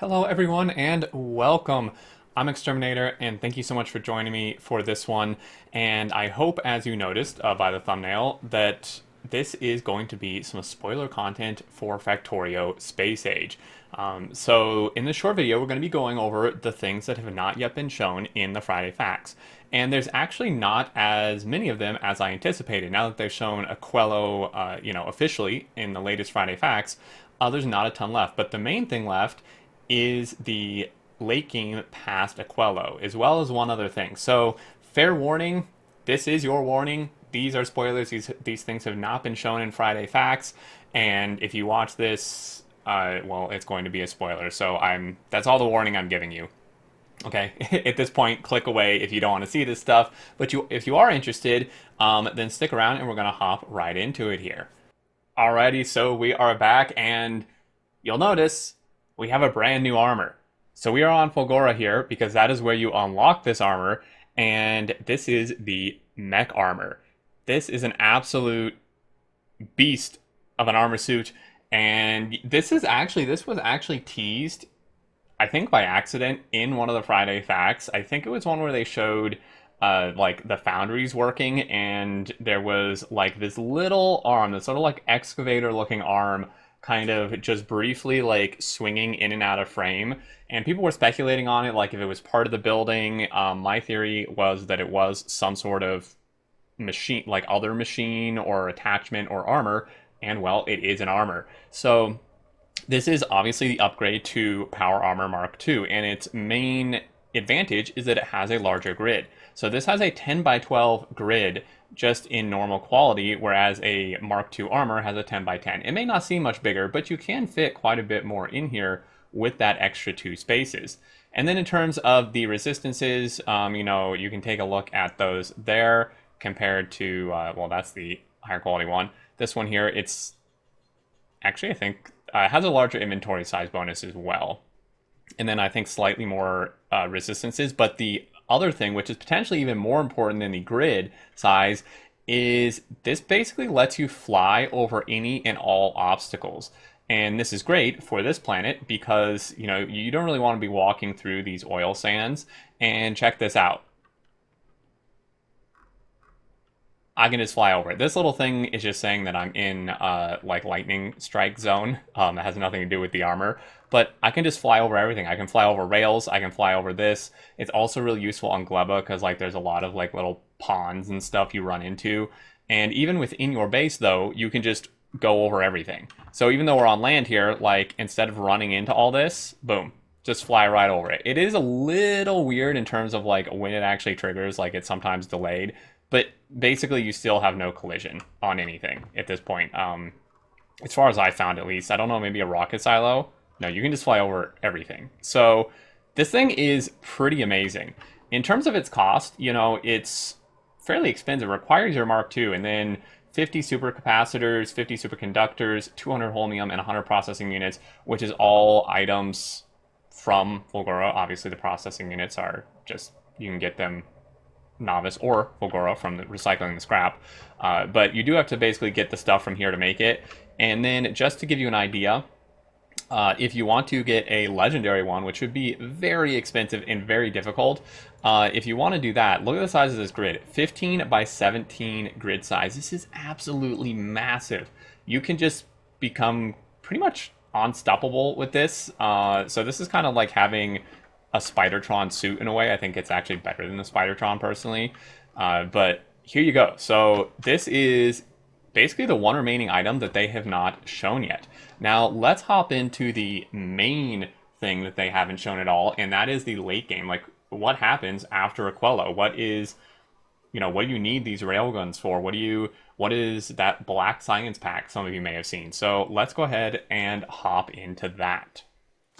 Hello, everyone, and welcome. I'm Exterminator, and thank you so much for joining me for this one. And I hope, as you noticed by the thumbnail, that this is going to be some spoiler content for Factorio Space Age. So, in this short video, we're going to be going over the things that have not yet been shown in the Friday Facts. And there's actually not as many of them as I anticipated. Now that they've shown Aquilo, officially in the latest Friday Facts, there's not a ton left. But the main thing left is the late game past Aquilo, as well as one other thing. So, fair warning, this is your warning. These are spoilers. These things have not been shown in Friday Facts, and if you watch this, well, it's going to be a spoiler. So that's all the warning I'm giving you. Okay, at this point, click away if you don't want to see this stuff. But if you are interested, then stick around, and we're gonna hop right into it here. Alrighty, so we are back, and you'll notice we have a brand new armor. So we are on Fulgora here because that is where you unlock this armor, and this is the mech armor. This is an absolute beast of an armor suit, and this was actually teased, I think by accident, in one of the Friday Facts. I think it was one where they showed like the foundries working, and there was like this little arm, this sort of like excavator looking arm, kind of just briefly like swinging in and out of frame, and people were speculating on it, like if it was part of the building. My theory was that it was some sort of machine, like other machine or attachment or armor, and well, it is an armor. So this is obviously the upgrade to Power Armor Mark II, and its main advantage is that it has a larger grid. So this has a 10 by 12 grid just in normal quality, whereas a Mark II armor has a 10 by 10. It may not seem much bigger, but you can fit quite a bit more in here with that extra two spaces. And then in terms of the resistances, you can take a look at those there compared to, well, that's the higher quality one. This one here, it's actually, I think, has a larger inventory size bonus as well. And then I think slightly more resistances. But the other thing, which is potentially even more important than the grid size, is this basically lets you fly over any and all obstacles. And this is great for this planet because, you don't really want to be walking through these oil sands. And check this out. I can just fly over it. This little thing is just saying that I'm in like lightning strike zone. It has nothing to do with the armor, but I can just fly over everything. I can fly over rails. I can fly over this. It's also really useful on Gleba because like there's a lot of like little ponds and stuff you run into. And even within your base though, you can just go over everything. So even though we're on land here, like instead of running into all this, boom, just fly right over it. It is a little weird in terms of like when it actually triggers, like it's sometimes delayed. But basically, you still have no collision on anything at this point. As far as I found, at least. I don't know, maybe a rocket silo? No, you can just fly over everything. So this thing is pretty amazing. In terms of its cost, it's fairly expensive. It requires your Mark II, and then 50 supercapacitors, 50 superconductors, 200 holmium, and 100 processing units, which is all items from Fulgora. Obviously, the processing units are just, you can get them novice or Fulgora from recycling the scrap, but you do have to basically get the stuff from here to make it. And then just to give you an idea, if you want to get a legendary one, which would be very expensive and very difficult, if you want to do that, look at the size of this grid. 15 by 17 grid size. This is absolutely massive. You can just become pretty much unstoppable with this. So this is kind of like having a Spidertron suit in a way. I think it's actually better than the Spidertron personally. But here you go. So this is basically the one remaining item that they have not shown yet. Now let's hop into the main thing that they haven't shown at all, and that is the late game. Like what happens after Aquilo? What is, what do you need these railguns for? What is that black science pack some of you may have seen? So let's go ahead and hop into that.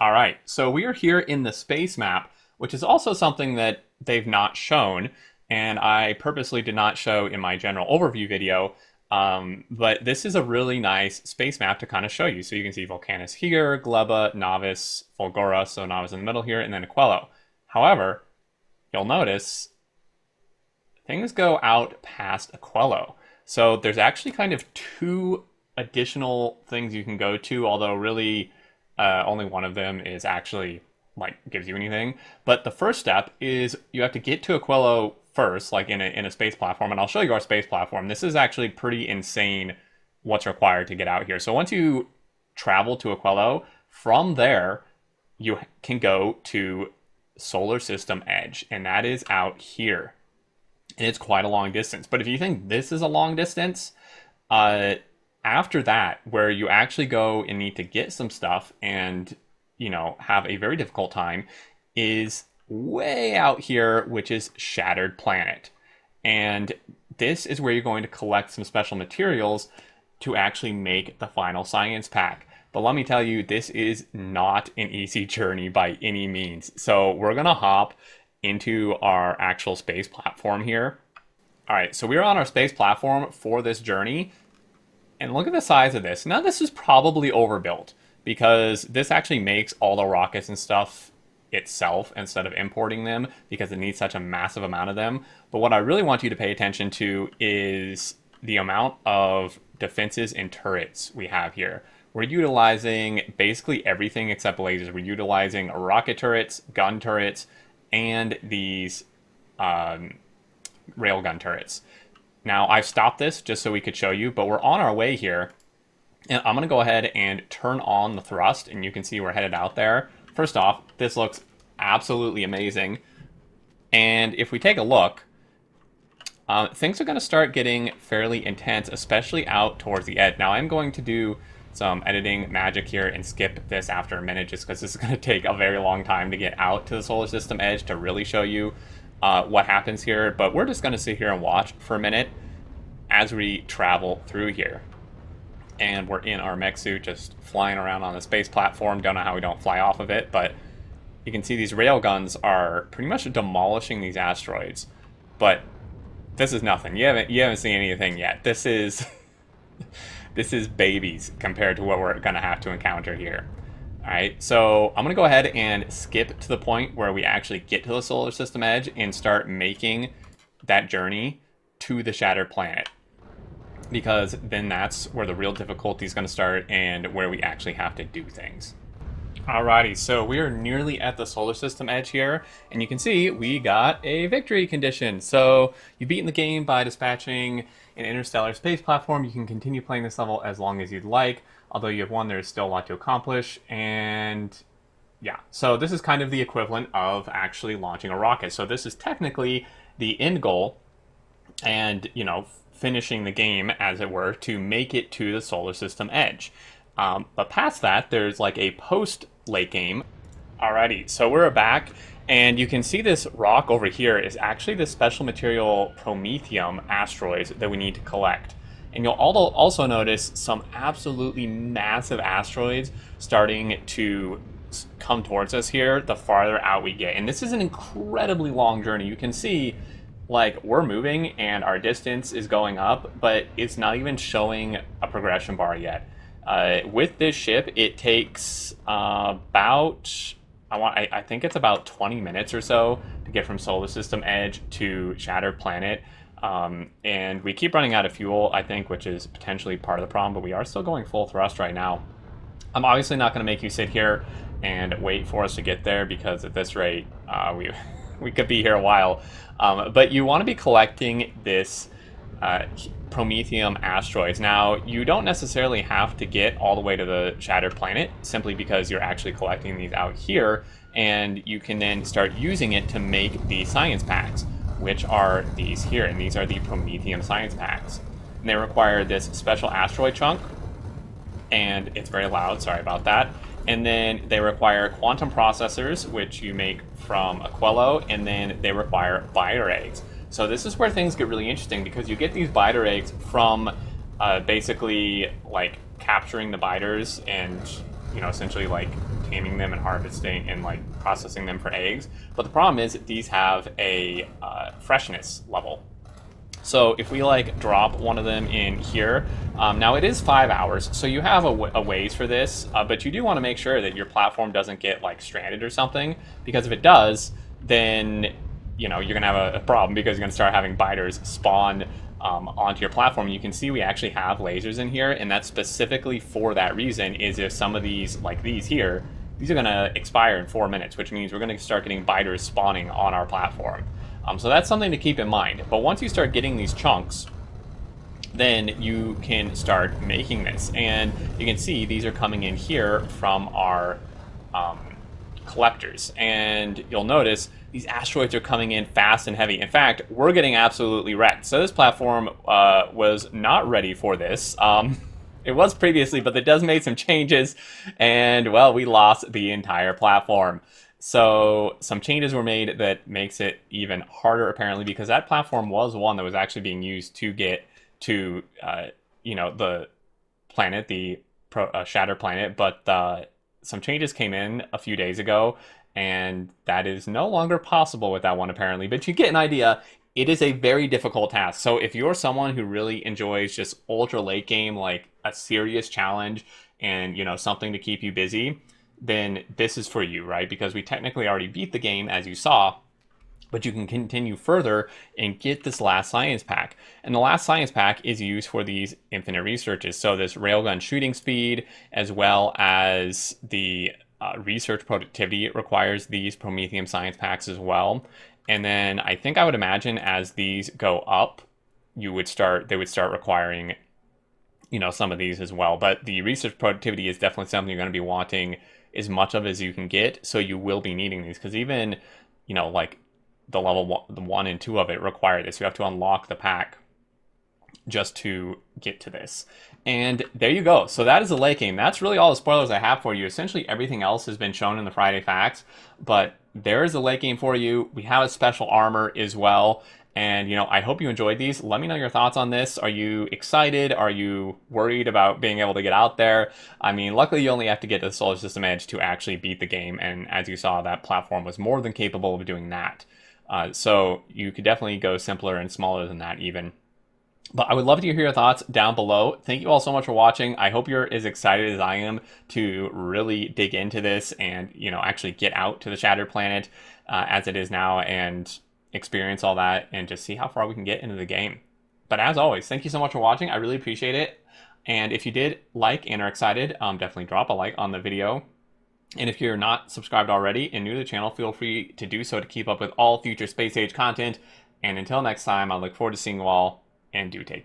All right, so we are here in the space map, which is also something that they've not shown, and I purposely did not show in my general overview video, but this is a really nice space map to kind of show you. So you can see Volcanus here, Gleba, Novice, Fulgora, so Novice in the middle here, and then Aquilo. However, you'll notice things go out past Aquilo. So there's actually kind of two additional things you can go to, although really Only one of them is actually like gives you anything. But the first step is you have to get to Aquilo first, like in a space platform. And I'll show you our space platform. This is actually pretty insane what's required to get out here. So once you travel to Aquilo, from there, you can go to solar system edge, and that is out here. And it's quite a long distance. But if you think this is a long distance, after that, where you actually go and need to get some stuff and, have a very difficult time, is way out here, which is Shattered Planet. And this is where you're going to collect some special materials to actually make the final science pack. But let me tell you, this is not an easy journey by any means. So we're going to hop into our actual space platform here. All right, so we're on our space platform for this journey. And look at the size of this. Now, this is probably overbuilt because this actually makes all the rockets and stuff itself instead of importing them because it needs such a massive amount of them. But what I really want you to pay attention to is the amount of defenses and turrets we have here. We're utilizing basically everything except lasers. We're utilizing rocket turrets, gun turrets, and these railgun turrets. Now, I've stopped this just so we could show you, but we're on our way here. And I'm going to go ahead and turn on the thrust, and you can see we're headed out there. First off, this looks absolutely amazing. And if we take a look, things are going to start getting fairly intense, especially out towards the edge. Now, I'm going to do some editing magic here and skip this after a minute just because this is going to take a very long time to get out to the solar system edge to really show you what happens here. But we're just going to sit here and watch for a minute as we travel through here. And we're in our mech suit just flying around on the space platform. Don't know how we don't fly off of it, but you can see these railguns are pretty much demolishing these asteroids. But this is nothing. You haven't seen anything yet. This is this is babies compared to what we're going to have to encounter here. All right, so I'm going to go ahead and skip to the point where we actually get to the solar system edge and start making that journey to the Shattered Planet. Because then that's where the real difficulty is going to start and where we actually have to do things. Alrighty, so we are nearly at the solar system edge here, and you can see we got a victory condition. So you've beaten the game by dispatching an interstellar space platform. You can continue playing this level as long as you'd like. Although you have won, there's still a lot to accomplish, and yeah. So this is kind of the equivalent of actually launching a rocket. So this is technically the end goal, and, finishing the game, as it were, to make it to the solar system edge. But past that, there's like a post-late game. Alrighty, so we're back, and you can see this rock over here is actually the special material Promethium asteroids that we need to collect. And you'll also notice some absolutely massive asteroids starting to come towards us here the farther out we get. And this is an incredibly long journey. You can see, like, we're moving and our distance is going up, but it's not even showing a progression bar yet. With this ship, it takes about, I think it's about 20 minutes or so to get from solar system edge to Shattered Planet. And we keep running out of fuel, I think, which is potentially part of the problem, but we are still going full thrust right now. I'm obviously not going to make you sit here and wait for us to get there, because at this rate, we could be here a while. But you want to be collecting this Promethium asteroids. Now, you don't necessarily have to get all the way to the Shattered Planet, simply because you're actually collecting these out here, and you can then start using it to make the science packs, which are these here, and these are the Promethium science packs. And they require this special asteroid chunk, and it's very loud, sorry about that. And then they require quantum processors, which you make from Aquilo, and then they require biter eggs. So this is where things get really interesting, because you get these biter eggs from basically like capturing the biters and, essentially like taming them and harvesting and like processing them for eggs. But the problem is these have a freshness level. So if we like drop one of them in here, now it is 5 hours, so you have a ways for this, but you do want to make sure that your platform doesn't get like stranded or something, because if it does, then you're gonna have a problem, because you're gonna start having biters spawn onto your platform. You can see we actually have lasers in here, and that's specifically for that reason, is if some of these, like these here, these are going to expire in 4 minutes, which means we're going to start getting biters spawning on our platform. So that's something to keep in mind. But once you start getting these chunks, then you can start making this. And you can see these are coming in here from our collectors. And you'll notice these asteroids are coming in fast and heavy. In fact, we're getting absolutely wrecked. So this platform was not ready for this. It was previously, but it does make some changes. And, well, we lost the entire platform. So some changes were made that makes it even harder, apparently, because that platform was one that was actually being used to get to, the planet, the Shatter planet. But some changes came in a few days ago, and that is no longer possible with that one, apparently. But you get an idea. It is a very difficult task. So if you're someone who really enjoys just ultra late game, like a serious challenge and, something to keep you busy, then this is for you, right? Because we technically already beat the game, as you saw, but you can continue further and get this last science pack. And the last science pack is used for these infinite researches. So this railgun shooting speed, as well as the research productivity, requires these Prometheum science packs as well. And then I think I would imagine as these go up, they would start requiring, some of these as well. But the research productivity is definitely something you're going to be wanting as much of as you can get. So you will be needing these, because even, like the level 1 and 2 of it require this. You have to unlock the pack just to get to this. And there you go. So that is the late game. That's really all the spoilers I have for you. Essentially everything else has been shown in the Friday Facts, but there is a late game for you. We have a special armor as well. And, I hope you enjoyed these. Let me know your thoughts on this. Are you excited? Are you worried about being able to get out there? I mean, luckily you only have to get to the Solar System Edge to actually beat the game. And as you saw, that platform was more than capable of doing that. So you could definitely go simpler and smaller than that even. But I would love to hear your thoughts down below. Thank you all so much for watching. I hope you're as excited as I am to really dig into this and, actually get out to the Shattered planet as it is now and experience all that and just see how far we can get into the game. But as always, thank you so much for watching. I really appreciate it. And if you did like and are excited, definitely drop a like on the video. And if you're not subscribed already and new to the channel, feel free to do so to keep up with all future Space Age content. And until next time, I look forward to seeing you all, and do take care.